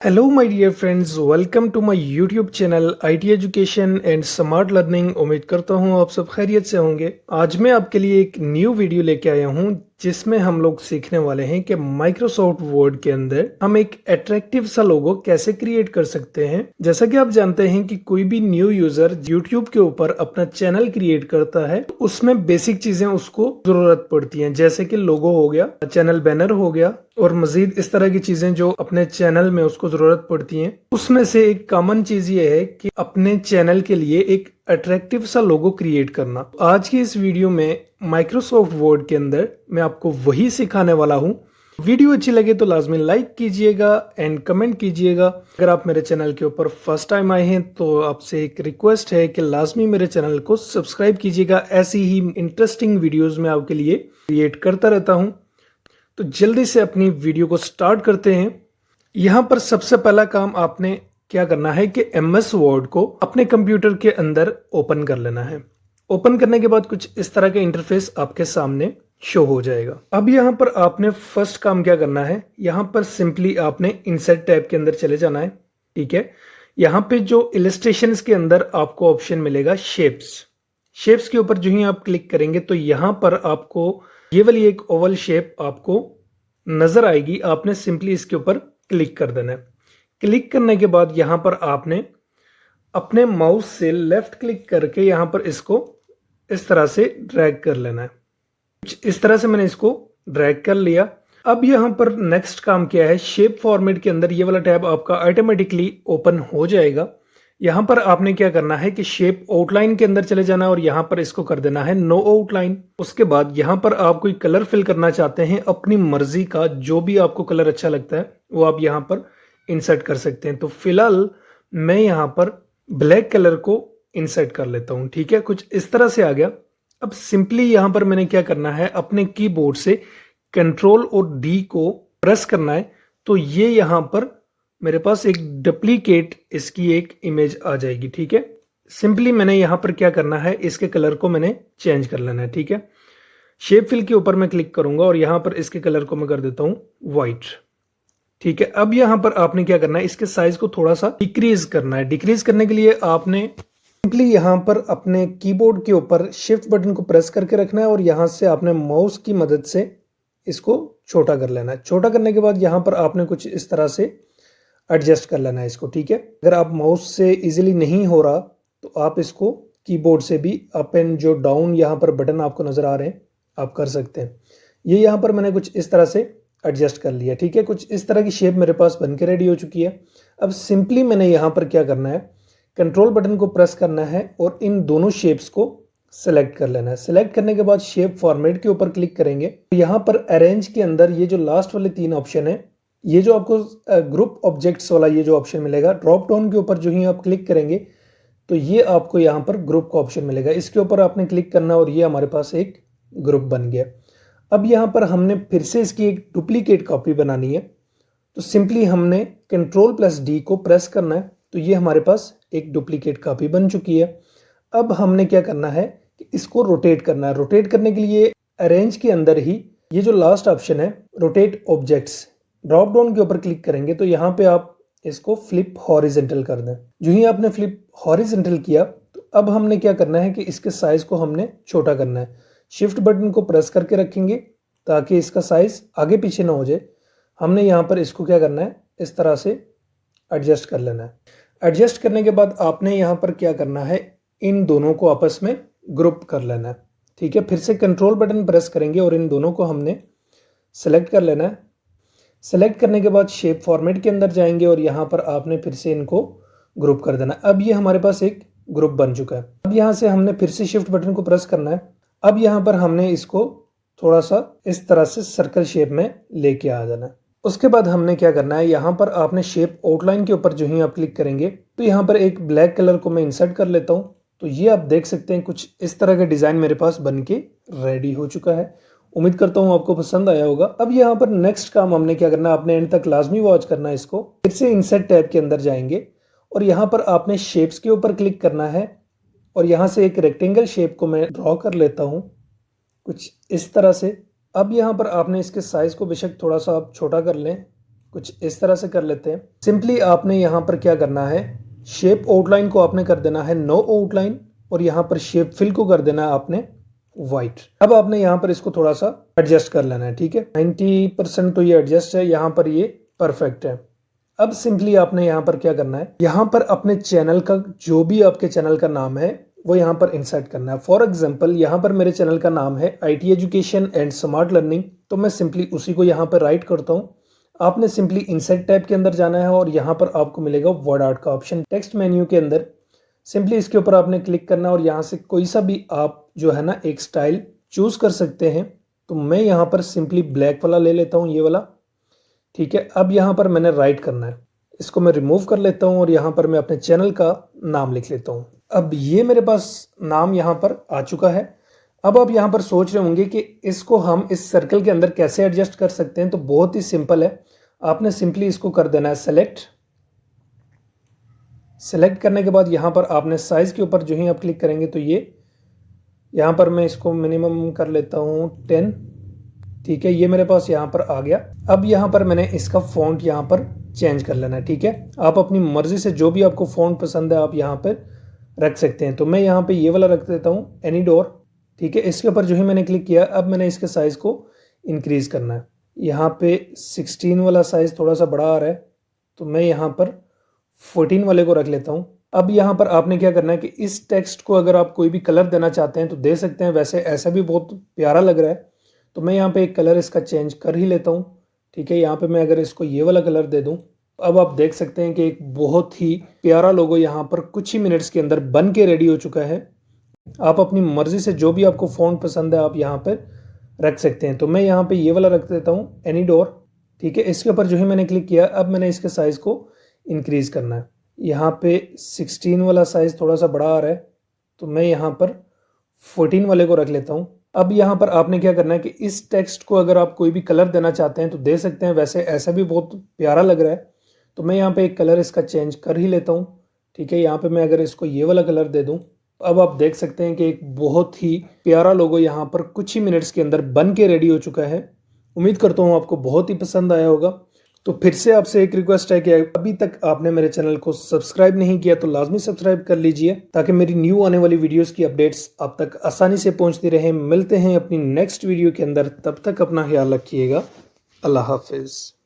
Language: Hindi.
Hello my dear friends, welcome to my YouTube channel IT education and smart learning. उम्मीद करता हूँ आप सब खैरियत से होंगे। आज मैं आपके लिए एक न्यू वीडियो लेके आया हूँ जिसमें हम लोग सीखने वाले हैं कि माइक्रोसॉफ्ट वर्ड के अंदर हम एक अट्रैक्टिव सा लोगो कैसे क्रिएट कर सकते हैं। जैसा कि आप जानते हैं कि कोई भी न्यू यूजर यूट्यूब के ऊपर अपना चैनल क्रिएट करता है तो उसमें बेसिक चीजें उसको जरूरत पड़ती हैं, जैसे कि लोगो हो गया, चैनल बैनर हो गया और मजीद इस तरह की चीजें जो अपने चैनल में उसको जरूरत पड़ती हैं। उसमें से एक कॉमन चीज ये है कि अपने चैनल के लिए एक अट्रैक्टिव सा लोगो क्रिएट करना। आज की इस वीडियो में माइक्रोसॉफ्ट वर्ड के अंदर मैं आपको वही सिखाने वाला हूँ। वीडियो अच्छी लगे तो लाजमी लाइक कीजिएगा एंड कमेंट कीजिएगा। अगर आप मेरे चैनल के ऊपर फर्स्ट टाइम आए हैं तो आपसे एक रिक्वेस्ट है कि लाजमी मेरे चैनल को सब्सक्राइब कीजिएगा। ऐसी ही इंटरेस्टिंग वीडियोस मैं आपके लिए क्रिएट करता रहता हूँ। तो जल्दी से अपनी वीडियो को स्टार्ट करते हैं। यहाँ पर सबसे पहला काम आपने क्या करना है कि एमएस वर्ड को अपने कंप्यूटर के अंदर ओपन कर लेना है। ओपन करने के बाद कुछ इस तरह का इंटरफेस आपके सामने शो हो जाएगा। अब यहाँ पर आपने फर्स्ट काम क्या करना है, यहाँ पर सिंपली आपने इंसर्ट टैब के अंदर चले जाना है। ठीक है, यहाँ पे जो इलस्ट्रेशंस के अंदर आपको ऑप्शन मिलेगा शेप्स। शेप्स के ऊपर जो ही आप क्लिक करेंगे तो यहाँ पर आपको ये वाली एक ओवल शेप आपको नजर आएगी। आपने सिंपली इसके ऊपर क्लिक कर देना है। क्लिक करने के बाद यहाँ पर आपने अपने माउस से लेफ्ट क्लिक करके यहाँ पर इसको इस तरह से ड्रैग कर लेना है। कुछ इस तरह से मैंने इसको ड्रैग कर लिया। अब यहाँ पर नेक्स्ट काम क्या है, शेप फॉर्मेट के अंदर ये वाला टैब आपका ऑटोमेटिकली ओपन हो जाएगा। यहाँ पर आपने क्या करना है कि शेप आउटलाइन के अंदर चले जाना है और यहाँ पर इसको कर देना है नो आउटलाइन। उसके बाद यहाँ पर आप कोई कलर फिल करना चाहते हैं अपनी मर्जी का, जो भी आपको कलर अच्छा लगता है वो आप यहाँ पर इंसर्ट कर सकते हैं। तो फिलहाल मैं यहाँ पर ब्लैक कलर को इंसर्ट कर लेता हूँ। ठीक है, कुछ इस तरह से आ गया। अब सिंपली यहाँ पर मैंने क्या करना है, अपने कीबोर्ड से कंट्रोल और डी को प्रेस करना है। तो ये यहाँ पर मेरे पास एक डुप्लीकेट इसकी एक इमेज आ जाएगी। ठीक है, सिंपली मैंने यहाँ पर क्या करना है, इसके कलर को मैंने चेंज कर लेना है। ठीक है, शेप फिल के ऊपर मैं क्लिक करूंगा और यहाँ पर इसके कलर को मैं कर देता हूँ व्हाइट। ठीक है, अब यहाँ पर आपने क्या करना है, इसके साइज को थोड़ा सा डिक्रीज करना है। डिक्रीज करने के लिए आपने सिंपली यहाँ पर अपने कीबोर्ड के ऊपर शिफ्ट बटन को प्रेस करके रखना है और यहाँ से आपने माउस की मदद से इसको छोटा कर लेना है। छोटा करने के बाद यहाँ पर आपने कुछ इस तरह से एडजस्ट कर लेना है इसको। ठीक है, अगर आप माउस से इजीली नहीं हो रहा तो आप इसको कीबोर्ड से भी अप एंड जो डाउन यहाँ पर बटन आपको नजर आ रहे हैं आप कर सकते हैं। ये यहाँ पर मैंने कुछ इस तरह से एडजस्ट कर लिया। ठीक है, कुछ इस तरह की शेप मेरे पास बनके रेडी हो चुकी है। अब सिंपली मैंने यहाँ पर क्या करना है, कंट्रोल बटन को प्रेस करना है और इन दोनों शेप्स को सेलेक्ट कर लेना है। सेलेक्ट करने के बाद शेप फॉर्मेट के ऊपर क्लिक करेंगे तो यहाँ पर अरेंज के अंदर ये जो लास्ट वाले 3 ऑप्शन है, ये जो आपको ग्रुप ऑब्जेक्ट्स वाला ये जो ऑप्शन मिलेगा, ड्रॉप डाउन के ऊपर जो ही आप क्लिक करेंगे तो ये आपको यहाँ पर ग्रुप का ऑप्शन मिलेगा। इसके ऊपर आपने क्लिक करना और ये हमारे पास एक ग्रुप बन गया। अब यहाँ पर हमने फिर से इसकी एक डुप्लीकेट कॉपी बनानी है। तो सिंपली हमने कंट्रोल प्लस डी को प्रेस करना है तो ये हमारे पास एक डुप्लीकेट कॉपी बन चुकी है। अब हमने क्या करना है कि इसको रोटेट करना है। रोटेट करने के लिए अरेंज के अंदर ही ये जो लास्ट ऑप्शन है रोटेट ऑब्जेक्ट्स, ड्रॉप डाउन के ऊपर क्लिक करेंगे तो यहाँ पे आप इसको फ्लिप हॉरिजेंटल कर दें। जो ही आपने फ्लिप हॉरिजेंटल किया तो अब हमने क्या करना है कि इसके साइज को हमने छोटा करना है। शिफ्ट बटन को प्रेस करके रखेंगे ताकि इसका साइज आगे पीछे ना हो जाए। हमने यहाँ पर इसको क्या करना है, इस तरह से एडजस्ट कर लेना है। एडजस्ट करने के बाद आपने यहाँ पर क्या करना है, इन दोनों को आपस में ग्रुप कर लेना है। ठीक है, फिर से कंट्रोल बटन प्रेस करेंगे और इन दोनों को हमने सेलेक्ट कर लेना है। सेलेक्ट करने के बाद शेप फॉर्मेट के अंदर जाएंगे और यहाँ पर आपने फिर से इनको ग्रुप कर देना। अब ये हमारे पास एक ग्रुप बन चुका है। अब यहाँ से हमने फिर से शिफ्ट बटन को प्रेस करना है। अब यहाँ पर हमने इसको थोड़ा सा इस तरह से सर्कल शेप में लेके आ जाना है। उसके बाद हमने क्या करना है, यहाँ पर आपने शेप आउटलाइन के ऊपर जो ही आप क्लिक करेंगे तो यहाँ पर एक ब्लैक कलर को मैं इंसर्ट कर लेता हूँ। तो ये आप देख सकते हैं कुछ इस तरह का डिजाइन मेरे पास बनके रेडी हो चुका है। उम्मीद करता हूँ आपको पसंद आया होगा। अब यहाँ पर नेक्स्ट काम हमने क्या करना है, आपने एंड तक लाजमी वॉच करना है इसको। फिर से इंसर्ट टैब के अंदर जाएंगे और यहाँ पर आपने शेप्स के ऊपर क्लिक करना है और यहाँ से एक रेक्टेंगल शेप को मैं ड्रॉ कर लेता हूँ कुछ इस तरह से। अब यहाँ पर आपने इसके साइज को बेशक थोड़ा सा आप छोटा कर लें कुछ इस तरह से कर लेते हैं। सिंपली आपने यहाँ पर क्या करना है, शेप आउटलाइन को आपने कर देना है नो आउटलाइन और यहाँ पर शेप फिल को कर देना है आपने व्हाइट। अब आपने यहाँ पर इसको थोड़ा सा एडजस्ट कर लेना है, ठीक है। 90% तो ये एडजस्ट है, यहाँ पर ये परफेक्ट है। अब सिंपली आपने यहाँ पर क्या करना है, यहाँ पर अपने चैनल का जो भी आपके चैनल का नाम है वो यहाँ पर इंसर्ट करना है। फॉर एग्जाम्पल यहाँ पर मेरे चैनल का नाम है IT education and smart learning, तो मैं सिंपली उसी को यहाँ पर राइट करता हूँ। आपने सिंपली इंसर्ट टैब के अंदर जाना है और यहाँ पर आपको मिलेगा वर्ड आर्ट का ऑप्शन। टेक्स्ट मेन्यू के अंदर सिंपली इसके ऊपर आपने क्लिक करना है और यहाँ से कोई सा भी आप जो है ना एक स्टाइल चूज कर सकते हैं। तो मैं यहाँ पर सिंपली ब्लैक वाला ले लेता हूँ, ये वाला, ठीक है। अब यहाँ पर मैंने राइट करना है, इसको मैं रिमूव कर लेता हूँ और यहाँ पर मैं अपने चैनल का नाम लिख लेता हूँ। अब ये मेरे पास नाम यहाँ पर आ चुका है। अब आप यहाँ पर सोच रहे होंगे कि इसको हम इस सर्कल के अंदर कैसे एडजस्ट कर सकते हैं। तो बहुत ही सिंपल है, आपने सिंपली इसको कर देना है सेलेक्ट। सेलेक्ट करने के बाद यहाँ पर आपने साइज के ऊपर जो ही आप क्लिक करेंगे तो ये यहाँ पर मैं इसको मिनिमम कर लेता हूँ 10, ठीक है। ये मेरे पास यहाँ पर आ गया। अब यहाँ पर मैंने इसका फॉन्ट यहाँ पर चेंज कर लेना है, ठीक है। आप अपनी मर्जी से जो भी आपको फॉन्ट पसंद है आप यहाँ पर रख सकते हैं। तो मैं यहाँ पे ये वाला रख देता हूँ एनीडोर, ठीक है। इसके ऊपर जो ही मैंने क्लिक किया, अब मैंने इसके साइज को इंक्रीज करना है। यहाँ पे 16 वाला साइज थोड़ा सा बड़ा आ रहा है तो मैं यहाँ पर 14 वाले को रख लेता हूँ। अब यहाँ पर आपने क्या करना है कि इस टेक्स्ट को अगर आप कोई भी कलर देना चाहते हैं तो दे सकते हैं। वैसे ऐसा भी बहुत प्यारा लग रहा है तो मैं यहाँ पे एक कलर इसका चेंज कर ही लेता हूँ, ठीक है। यहाँ पे मैं अगर इसको ये वाला कलर दे दूँ, अब आप देख सकते हैं कि एक बहुत ही प्यारा लोगो यहाँ पर कुछ ही मिनट्स के अंदर बन के रेडी हो चुका है। आप अपनी मर्जी से जो भी आपको फॉन्ट पसंद है आप यहाँ पर रख सकते हैं। तो मैं यहाँ पे ये वाला रख देता हूँ एनीडोर, ठीक है। इसके ऊपर जो ही मैंने क्लिक किया, अब मैंने इसके साइज को इंक्रीज करना है। यहाँ पे 16 वाला साइज थोड़ा सा बड़ा आ रहा है तो मैं यहाँ पर 14 वाले को रख लेता हूँ। अब यहाँ पर आपने क्या करना है कि इस टेक्स्ट को अगर आप कोई भी कलर देना चाहते हैं तो दे सकते हैं। वैसे ऐसा भी बहुत प्यारा लग रहा है तो मैं यहाँ पे एक कलर इसका चेंज कर ही लेता हूँ, ठीक है। यहाँ पे मैं अगर इसको ये वाला कलर दे दूँ, अब आप देख सकते हैं कि एक बहुत ही प्यारा लोगो यहाँ पर कुछ ही मिनट्स के अंदर बन के रेडी हो चुका है। उम्मीद करता हूँ आपको बहुत ही पसंद आया होगा। तो फिर से आपसे एक रिक्वेस्ट है कि अभी तक आपने मेरे चैनल को सब्सक्राइब नहीं किया तो लाजमी सब्सक्राइब कर लीजिए ताकि मेरी न्यू आने वाली वीडियोस की अपडेट्स आप तक आसानी से पहुंचती रहे। मिलते हैं अपनी नेक्स्ट वीडियो के अंदर, तब तक अपना ख्याल रखिएगा। अल्लाह हाफिज़।